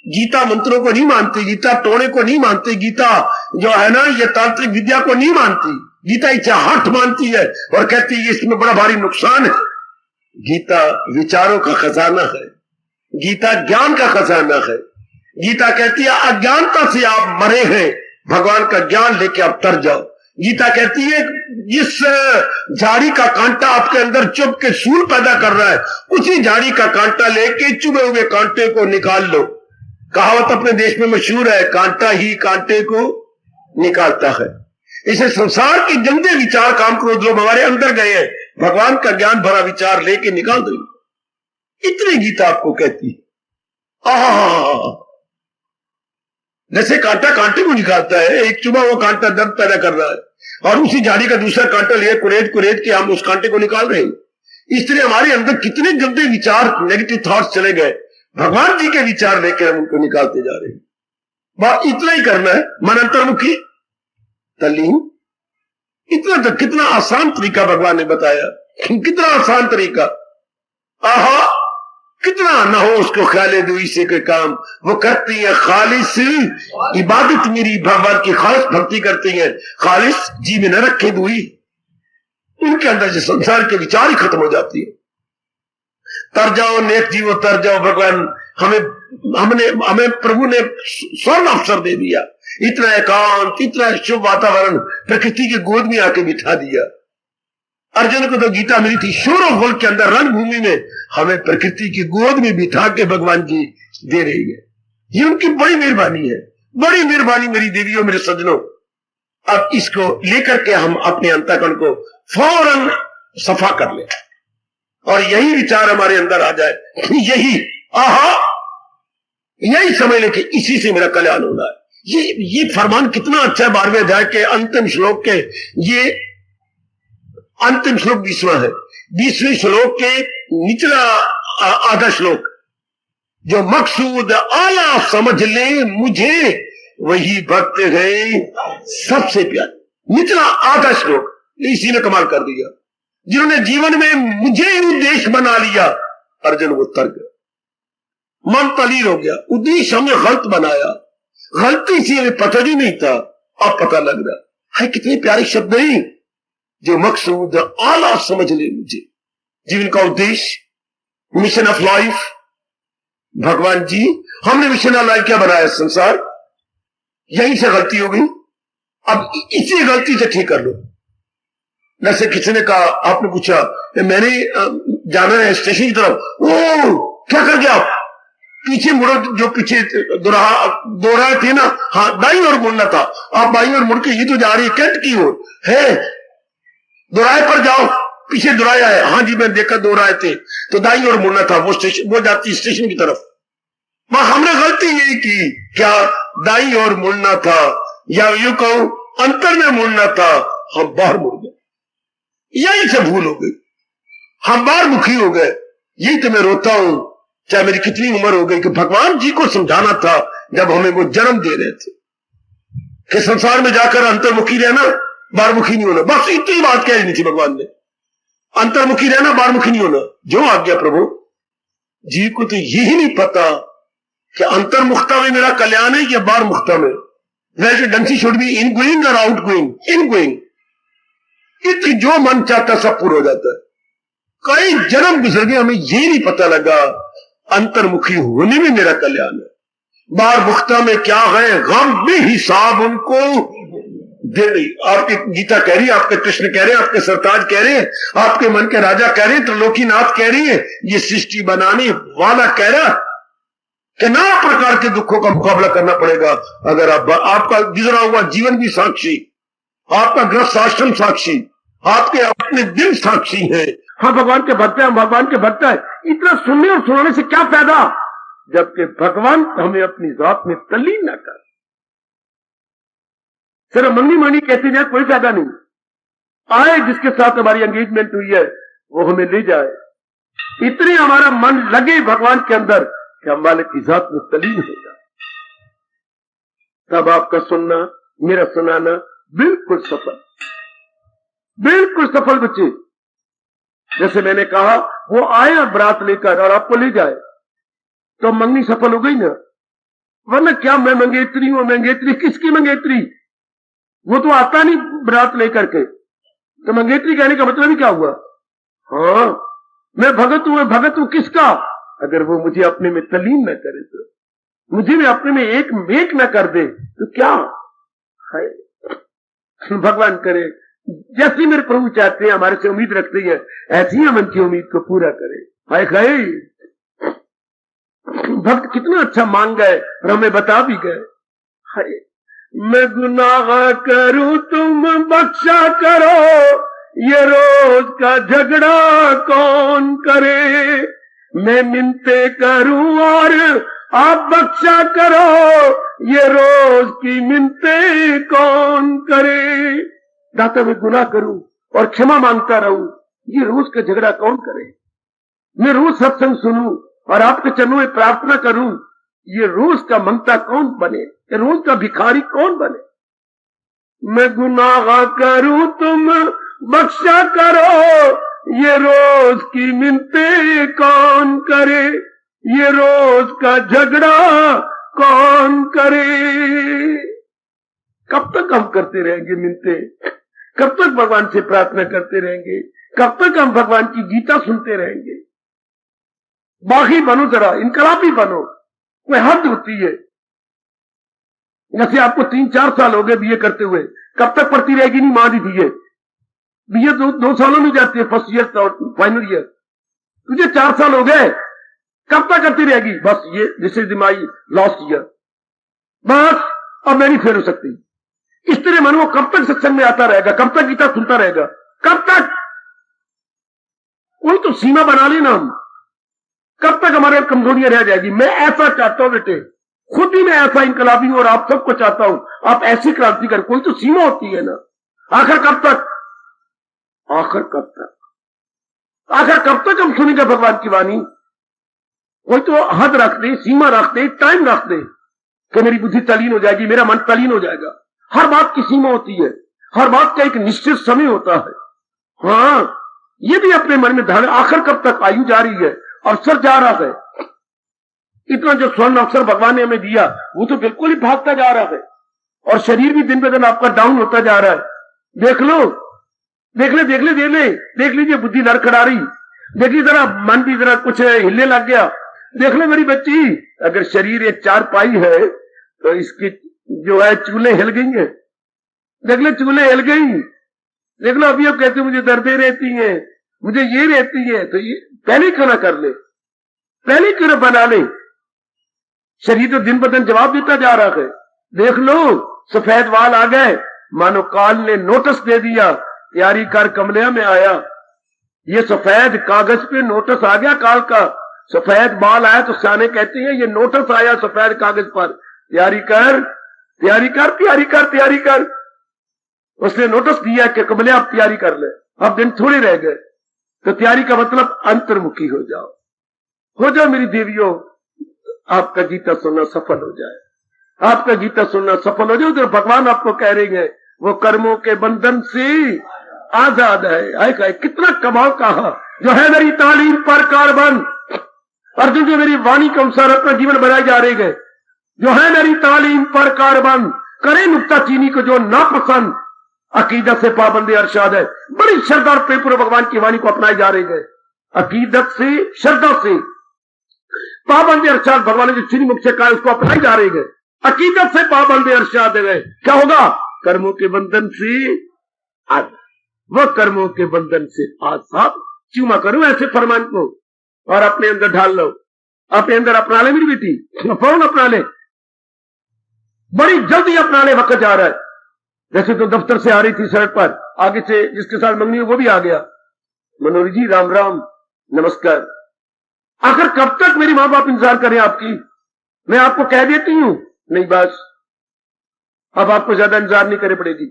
गीता मंत्रों को नहीं मानती, गीता टोने को नहीं मानती, गीता जो है ना ये तांत्रिक विद्या को नहीं मानती, गीता इच्छा हठ मानती है और कहती है इसमें बड़ा भारी नुकसान है। गीता विचारों का खजाना है, गीता ज्ञान का खजाना है। गीता कहती है अज्ञानता से आप मरे हैं, भगवान का ज्ञान लेके आप तर जाओ। गीता कहती है जिस झाड़ी का कांटा आपके अंदर चुभ के सूल पैदा कर रहा है, उसी झाड़ी का कांटा लेके चुभे हुए कांटे को निकाल लो। कहावत अपने देश में मशहूर है, कांटा ही कांटे को निकालता है। इसे संसार के गंदे विचार, काम क्रोध लोभ हमारे अंदर गए हैं, भगवान का ज्ञान भरा विचार लेके निकाल दो। इतनी गीता आपको कहती है। जैसे कांटा कांटे को निकालता है, एक चुभा हुआ कांटा दर्द पैदा कर रहा है, और उसी झाड़ी का दूसरा कांटा लिए कुरेद के हम उस कांटे को निकाल रहे हैं। इस तरह हमारे अंदर कितने गंदे विचार, नेगेटिव थॉट्स चले गए, भगवान जी के विचार लेकर हम उनको निकालते जा रहे हैं। बस इतना ही करना है, मन अंतर्मुखी तल्लीन। इतना तो कितना आसान तरीका भगवान ने बताया, कितना आसान तरीका। आहा कितना न हो उसको ख्याले दुई से कोई काम, वो करती है खालिस इबादत, मेरी भगवान की खालिस भक्ति करती है, खालिस जी में न रखे दुई। उनके अंदर से संसार के विचार ही खत्म हो जाती है। तर जाओ नेक जीवो तर जाओ। भगवान हमें प्रभु ने स्वर्ण अवसर दे दिया, इतना एकांत, इतना शुभ वातावरण, प्रकृति की गोद में आके बिठा दिया। अर्जुन को तो गीता मिली थी शोरोगुल के अंदर, रणभूमि में, हमें प्रकृति की गोद में बिठा के भगवान जी दे रही है। ये उनकी बड़ी मेहरबानी है, बड़ी मेहरबानी मेरी देवियों, मेरे सज्जनों। अब इसको लेकर के हम अपने अंतःकरण को फौरन सफा कर ले और यही विचार हमारे अंदर आ जाए, यही समझ ले कि इसी से मेरा कल्याण होना है। ये फरमान कितना अच्छा है। 12वें अध्याय के अंतिम श्लोक के, ये अंतिम श्लोक 20वां है। 20वें श्लोक के निचला आधा श्लोक, जो मकसूद आला समझ ले मुझे वही भक्त है सबसे प्यार। निचला आधा श्लोक इसी ने कमाल कर दिया। जिन्होंने जीवन में मुझे उद्देश्य बना लिया, अर्जुन वो तर गया, मन तलीर हो गया। उद्देश्य हमने गलत बनाया, गलती से हमें पता ही नहीं था, अब पता लग रहा है। कितने प्यारे शब्द नहीं, जो मकसूद आला समझ ले मुझे, जीवन का उद्देश्य मिशन ऑफ लाइफ, भगवान जी हमने मिशन ऑफ लाइफ क्या बनाया संसार, यहीं से गलती हो गई, अब इसी गलती से ठीक कर लो। जैसे किसी ने कहा, आपने पूछा मैंने जाना है स्टेशन की तरफ, ओ क्या कर गया आप, पीछे मुड़ो, जो पीछे दोहराए थे ना, हाँ दाईं ओर मुड़ना था, आप बाईं ओर मुड़ के ये तो जा रही है कैंट की ओर है, दोहराए पर जाओ, पीछे दोहराया है, हाँ जी मैं देखा दोहराए थे, तो दाईं ओर मुड़ना था, वो स्टेशन, वो जाती स्टेशन की तरफ। हमने गलती यही की, क्या दाईं ओर मुड़ना था, या यूं कहूं अंतर में मुड़ना था, हम बाहर मुड़ गए, यही से भूल हो गई, हम बाहर मुखी हो गए। यही तो मैं रोता हूं, चाहे मेरी कितनी उम्र हो गई, कि भगवान जी को समझाना था जब हमें वो जन्म दे रहे थे कि संसार में जाकर अंतर्मुखी रहना, बाहरमुखी नहीं होना, बस इतनी बात कह रही थी भगवान ने, अंतर्मुखी रहना, बाहरमुखी नहीं होना। जो आज्ञा प्रभु जी को तो यही नहीं पता कि अंतर्मुखता में मेरा कल्याण है या बाहरमुखता में, residency should be in going और आउट गोइंग, इन गोइंग, इतनी जो मन चाहता सब पूरा हो जाता है। कई जन्म गुजर गए, हमें ये नहीं पता लगा अंतर्मुखी होने में मेरा कल्याण है, बाहर मुख्ता में क्या है, गम भी हिसाब उनको दे रही। आपकी गीता कह रही है, आपके कृष्ण कह रहे हैं, आपके सरताज कह रहे हैं, आपके मन के राजा कह रहे हैं, त्रिलोकीनाथ कह रही है, ये सृष्टि बनाने वाला कह रहा कि नाना प्रकार के दुखों का मुकाबला करना पड़ेगा। अगर आपका गुजरा हुआ जीवन भी साक्षी, आपका गृहस्थ आश्रम साक्षी, आपके अपने दिल साक्षी है। हाँ भगवान के भक्त है, भगवान के भक्त है, इतना सुनने और सुनाने से क्या फायदा, जबकि भगवान हमें अपनी जात में तल्लीन न कर। सिर्फ मंगनी मंगनी कहते जाए कोई फायदा नहीं, आए जिसके साथ हमारी एंगेजमेंट हुई है वो हमें ले जाए, इतनी हमारा मन लगे भगवान के अंदर कि हम वाले की जात में तल्लीन हो जाए, तब आपका सुनना मेरा सुनाना बिल्कुल सफल, बिल्कुल सफल। बच्चे जैसे मैंने कहा, वो आए और बारात लेकर और आपको ले जाए तो मंगनी सफल हो गई ना, वरना क्या मैं मंगेतरी हूं, मंगेतरी किसकी मंगेतरी, वो तो आता नहीं बारात लेकर के, तो मंगेतरी कहने का मतलब ही क्या हुआ। हाँ मैं भगत हूं, मैं भगत हूं किसका, अगर वो मुझे अपने में तलीन न करे, तो मुझे भी अपने में एक मेक न कर दे तो क्या है। भगवान करे जैसी मेरे प्रभु चाहते हैं, हमारे से उम्मीद रखते हैं, ऐसी हम उनकी उम्मीद को पूरा करें। हाय खाए भक्त कितना अच्छा मांग गए और हमें बता भी गए। हाय मैं गुनाह करूं तुम बख्शा करो, ये रोज का झगड़ा कौन करे, मैं मिन्नते करूं और आप बख्शा करो, ये रोज की मिन्नते कौन करे। दाता मैं गुनाह करूं और क्षमा मांगता रहूं, ये रोज का झगड़ा कौन करे, मैं रोज सत्संग सुनूं और आपके चरणों में प्रार्थना करूं, ये रोज का मंगता कौन बने, ये रोज का भिखारी कौन बने। मैं गुनाह करूं तुम बख्शा करो, ये रोज की मिन्नते कौन करे, ये रोज का झगड़ा कौन करे। कब तक हम करते रहेंगे मिन्नते, कब तक भगवान से प्रार्थना करते रहेंगे, कब तक हम भगवान की गीता सुनते रहेंगे। बागी बनो, जरा इनकलाबी बनो, कोई हद होती है। जैसे आपको 3-4 साल हो गए बीए करते हुए, कब तक पढ़ती रहेगी, नहीं मां दी थी ये बीए 2 सालों में जाती है, फर्स्ट ईयर और फाइनल ईयर, तुझे 4 साल हो गए, कब तक करती रहेगी, बस ये this is my last year, बस अब मैं नहीं फेल हो सकती। इस तरह मन वो कब तक सत्संग में आता रहेगा, कब तक गीता सुनता रहेगा, कब तक, कोई तो सीमा बना लेना हम, कब तक हमारे कमजोरियां रह जाएगी। मैं ऐसा चाहता हूं बेटे, खुद ही मैं ऐसा इनकलाबी हूं और आप सबको चाहता हूं, आप ऐसी क्रांति कर, कोई तो सीमा होती है ना। आखिर कब तक, आखिर कब तक, आखिर कब तक हम सुनेंगे भगवान की वाणी। कोई तो हद रख दे, सीमा रख दे, टाइम रख दे कि मेरी बुद्धि तलीन हो जाएगी, मेरा मन तलीन हो जाएगा। हर बात की सीमा होती है, हर बात का एक निश्चित समय होता है। हाँ ये भी अपने मन में धारण, आखिर कब तक, आयु जा रही है, अवसर जा रहा है, इतना जो स्वर्ण अवसर भगवान ने हमें दिया वो तो बिल्कुल ही भागता जा रहा है, और शरीर भी दिन ब दिन आपका डाउन होता जा रहा है। देख लो, देख लीजिए बुद्धि लड़खड़ा रही, देखिए जरा मन भी जरा कुछ हिलने लग गया। देख लो मेरी बच्ची, अगर शरीर एक चारपाई है तो इसकी जो है चूल्हे हिल गई हैं। देख लो चूल्हे हिल गई। देख लो अभी अब कहते मुझे दर्दें रहती हैं, मुझे ये रहती है, तो ये पहले क्यों ना कर ले, पहले क्यों ना बना ले। शरीर तो दिन ब दिन जवाब देता जा रहा है। देख लो सफेद वाल आ गए, मानो काल ने नोटिस दे दिया, तैयारी कर कमलिया में आया। ये सफेद कागज पे नोटिस आ गया काल का। सफेद बाल आया तो सियाने कहते हैं ये नोटिस आया सफेद कागज पर, तैयारी कर तैयारी कर तैयारी कर तैयारी कर। उसने नोटिस दिया कि कमलिया आप तैयारी कर ले, अब दिन थोड़े रह गए। तो तैयारी का मतलब अंतर्मुखी हो जाओ मेरी देवियों, आपका गीता सुनना सफल हो जाए, आपका गीता सुनना सफल हो जाए। तो भगवान आपको कह रहे हैं वो कर्मों के बंधन से आजाद है। कितना कमाल कहा, जो है मेरी तालीम पर कारबंद। अर्जुन जो मेरी वाणी के अनुसार अपना जीवन बनाए जा रहे हैं, जो है मेरी तालीम पर कारबंद, करे नुक्ता चीनी को जो नापसंद, अकीदत से पाबंदी अरशाद है। बड़ी श्रद्धा और प्रेम पूर्वक भगवान की वाणी को अपनाए जा रहे हैं। अकीदत से, श्रद्धा से पाबंदी अरशाद, भगवान ने जो चीनी मुख से कहा उसको अपनाए जा रहे हैं। अकीदत से पाबंदी अरशाद है। क्या होगा? कर्मों के बंधन से आजाद, वह कर्मों के बंधन से आजाद। चूमा करो ऐसे फरमान को और अपने अंदर ढाल लो, अपने अंदर अपना ले मेरी बेटी, फौरन अपना ले, बड़ी जल्दी अपना ले, वक्त जा रहा है। वैसे तो दफ्तर से आ रही थी सड़क पर, आगे से जिसके साथ मंगनी है वो भी आ गया। मनोहरी जी राम राम, नमस्कार। आखिर कब तक मेरी मां बाप इंतजार करें आपकी? मैं आपको कह देती हूं, नहीं बस अब आपको ज्यादा इंतजार नहीं करनी पड़ेगी।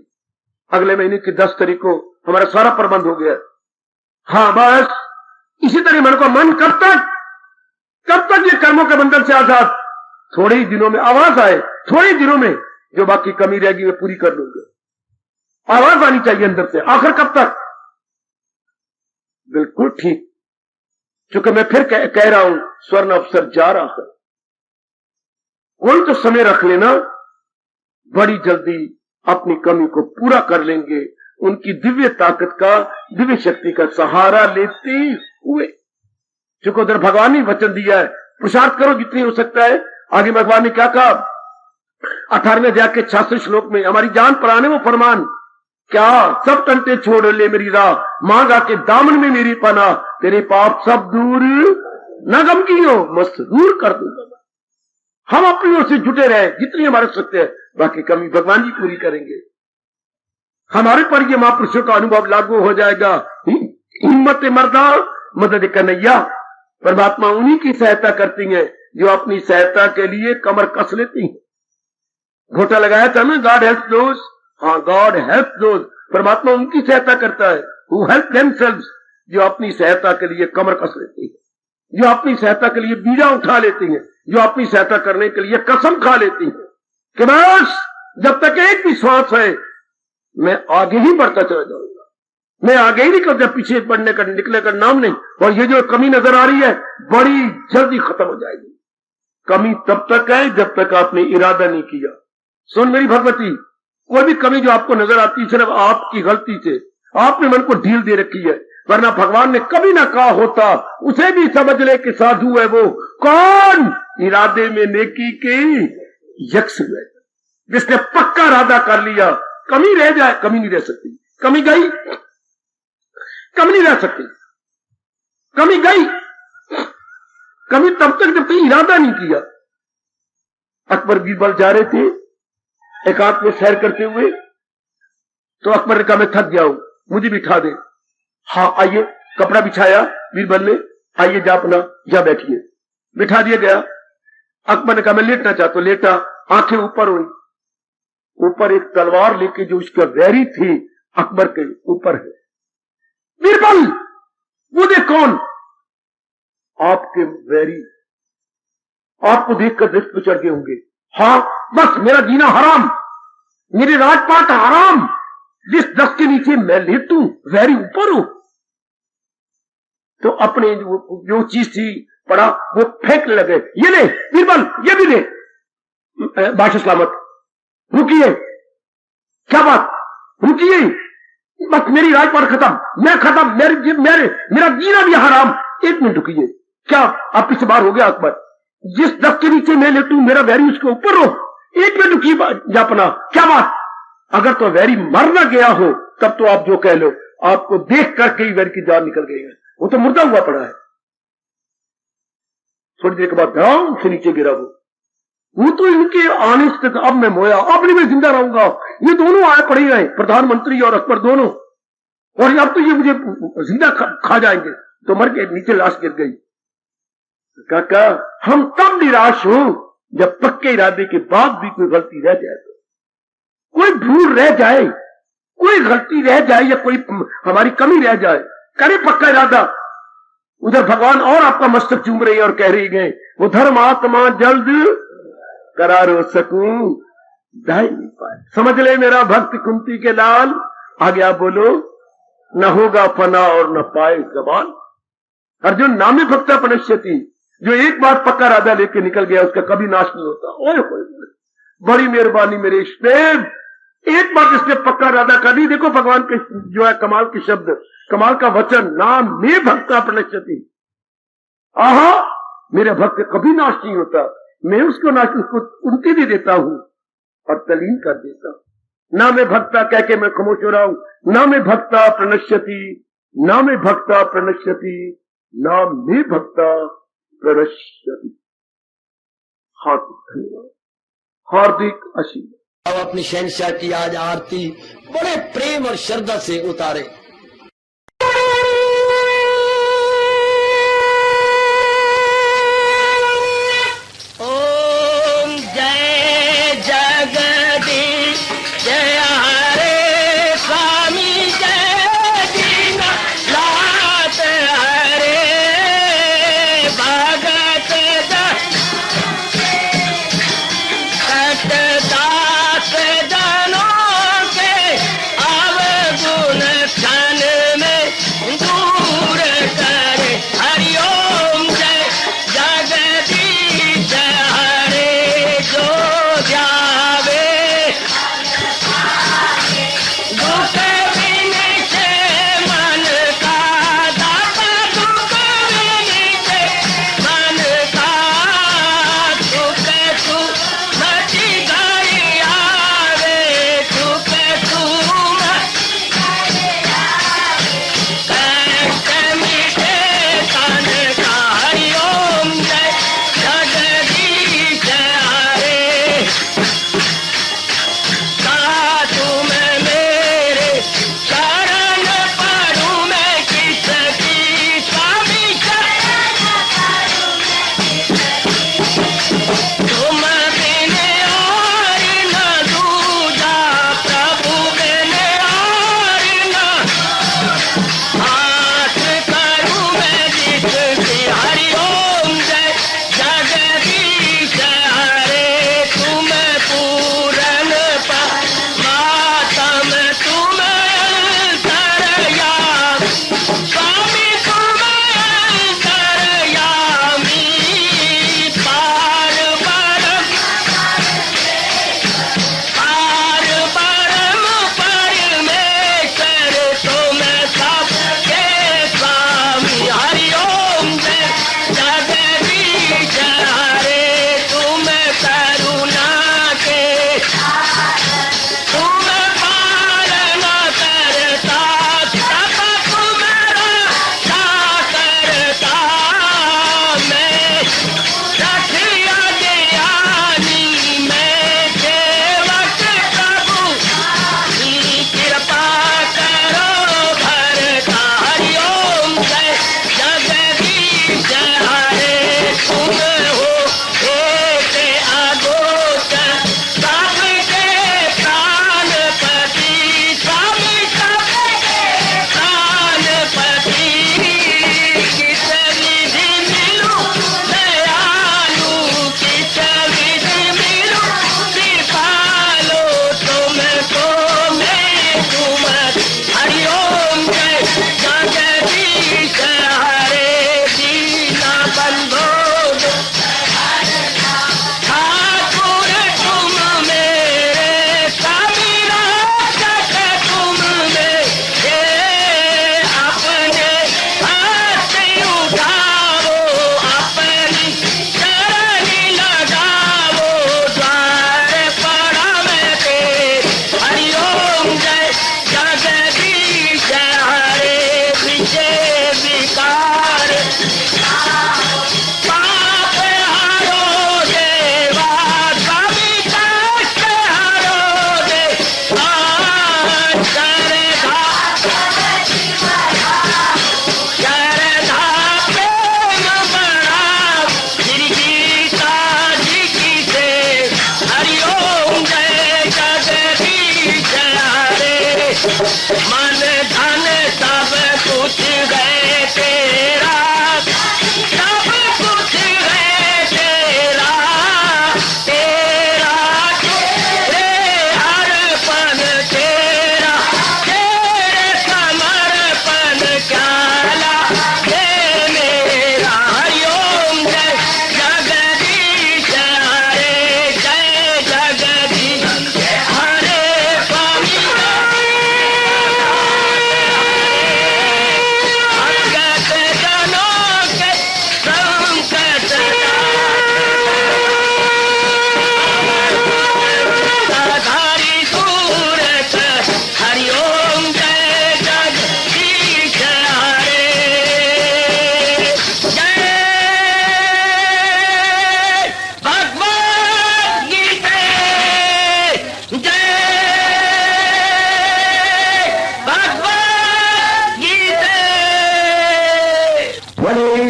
अगले महीने की 10 तारीख को हमारा सारा प्रबंध हो गया। हाँ बस इसी तरह मन को, मन कब तक ये कर्मों के बंधन से आजाद? थोड़े ही दिनों में आवाज आए, थोड़े ही दिनों में जो बाकी कमी रहेगी मैं पूरी कर लूंगा। आवाज आनी चाहिए अंदर से। आखिर कब तक? बिल्कुल ठीक, क्योंकि मैं फिर कह रहा हूं स्वर्ण अवसर जा रहा है। कोई तो समय रख लेना, बड़ी जल्दी अपनी कमी को पूरा कर लेंगे। उनकी दिव्य ताकत का, दिव्य शक्ति का सहारा लेते हुए, चूंकि उधर भगवान ने वचन दिया है पुरुषार्थ करो जितनी हो सकता है। आगे भगवान ने क्या कहा? 18वें अध्याय के 66 श्लोक में, हमारी जान पराने वो फरमान, क्या सब टंटे छोड़ ले मेरी राह, मांगा के दामन में मेरी पना, तेरे पाप सब दूर न गम की हो मसरूर कर दूंगा। हम अपनी ओर से जुटे रहे जितनी हमारे सकते हैं, बाकी कमी भगवान जी पूरी करेंगे। हमारे पर ये महापुरुषों का अनुभव लागू हो जाएगा। हिम्मत मर्दा मदद कन्हैया, परमात्मा उन्हीं की सहायता करती है जो अपनी सहायता के लिए कमर कस लेती है। घोटा लगाया था ना, गॉड हेल्प दोज, हाँ गॉड हेल्प दोज, परमात्मा उनकी सहायता करता है हु हेल्प देमसेल्व्स, जो अपनी सहायता के लिए कमर कस लेती है, जो अपनी सहायता के लिए बीड़ा उठा लेती है, जो अपनी सहायता करने के लिए कसम खा लेती है कि बस जब तक एक भी श्वास है मैं आगे ही बढ़ता चला जाऊंगा, मैं आगे ही निकल, जब पीछे बढ़ने का निकले का नाम नहीं। और ये जो कमी नजर आ रही है बड़ी जल्दी खत्म हो जाएगी। कमी तब तक है जब तक आपने इरादा नहीं किया। सुन मेरी भगवती, कोई भी कमी जो आपको नजर आती है सिर्फ आपकी गलती से, आपने मन को ढील दे रखी है, वरना भगवान ने कभी ना कहा होता उसे भी समझ ले कि साधु है वो कौन, इरादे में नेकी के यक्ष हुए, जिसने पक्का इरादा कर लिया। कमी रह जाए, कमी नहीं रह सकती, कमी गई, कमी नहीं रह सकती, कमी गई, कमी तब तक जब तक इरादा नहीं किया। अकबर बीरबल जा रहे थे एकांत में सैर करते हुए, तो अकबर ने कहा मैं थक गया हूं, मुझे बिठा दे। हाँ आइए, कपड़ा बिछाया बीरबल ने, आइए जा अपना जा बैठिए, बिठा दिया गया। अकबर ने कहा मैं लेटना चाहता हूं, लेटा, आंखें ऊपर हुई, ऊपर एक तलवार लेके जो उसका वैरी थी अकबर के ऊपर है। बीरबल वो देख कौन? आपके वैरी, आपको देखकर दृष्ट पे चढ़ गए होंगे। हाँ बस मेरा जीना हराम, मेरे राजपाट हराम, जिस दस के नीचे मैं लेटूं वैरी ऊपर हूं। तो अपने जो चीज थी पड़ा वो फेंकने लगे, ये ले बीरबल, ये भी ले। बादशाह सलामत, रुकिए, क्या बात, रुकिए, बस मेरी राजपाट खत्म, मैं खत्म, मेरा जीना भी हराम। एक मिनट रुकिए, क्या आप पीछे बार हो गया अकबर? जिस दस के नीचे मैं लेटू मेरा वैरी उसके ऊपर हो। एक मिनट रुकिए जापना, क्या बात? अगर तो वैरी मर ना गया हो तब तो आप जो कह लो, आपको देख कर कई वैरी की जान निकल गई है, वो तो मुर्दा हुआ पड़ा है। थोड़ी देर के बाद ध्यान से नीचे गिरा वो तो इनके आने से अब मैं मोया, अब नहीं मैं जिंदा रहूंगा। ये दोनों आए पड़े हैं, प्रधानमंत्री और अकबर दोनों, और अब तो ये मुझे जिंदा खा जाएंगे। तो मर के नीचे लाश गिर गई। काका हम तब निराश हो जब पक्के इरादे के बाद भी कोई गलती रह जाए, कोई भूल रह जाए, कोई गलती रह जाए या कोई हमारी कमी रह जाए, करे पक्का इरादा। उधर भगवान और आपका मस्तक चूम रही है और कह रही है वो धर्मात्मा जल्द करार हो सकूं दाई नहीं पाए। समझ ले मेरा भक्त कुंती के लाल, आगे आप बोलो, न होगा फना और न पाए जबान। अर्जुन नामे भक्ता पनश्यति, जो एक बार पक्का राधा लेके निकल गया उसका कभी नाश नहीं होता। ओए बड़ी मेहरबानी मेरे इष्टदेव, एक बार जिसने पक्का राधा कर दी, देखो भगवान के जो है कमाल के शब्द, कमाल का वचन, नाम में भक्ता प्रणश्यति। आहा, मेरा भक्त कभी नाश नहीं होता, मैं उसको नाश, उसको उनके भी देता हूं और तलीन कर देता हूं। ना मैं भक्ता कह के मैं खामोश हो रहा हूं, ना मैं भक्ता प्रणश्यति, ना मैं भक्ता प्रणश्यति, ना मैं भक्ता प्रणश्यति। हार्दिक धन्यवाद, हार्दिक आशीर्वाद। अब अपनी शहंशाह की आज आरती बड़े प्रेम और श्रद्धा से उतारे। ओम जय जगदीश जय हरे स्वामी जय दीना लात हरे भगत दास जनों के अवगुण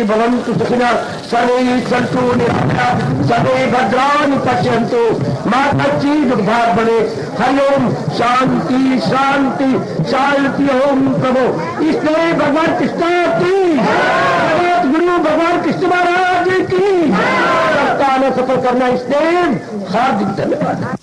भवन्तु सुखिनः सर्वे सन्तु निरामयाः सर्वे भद्राणि पश्यन्तु मा कश्चित् दुर्भाग् भवेत्। हरि ओम शांति शांति शांति। ओम प्रभु इसलिए भगवान कृष्ण की जगत गुरु भगवान कृष्ण महाराज की सप्ताह में सफल करना इसलिए हार्दिक धन्यवाद।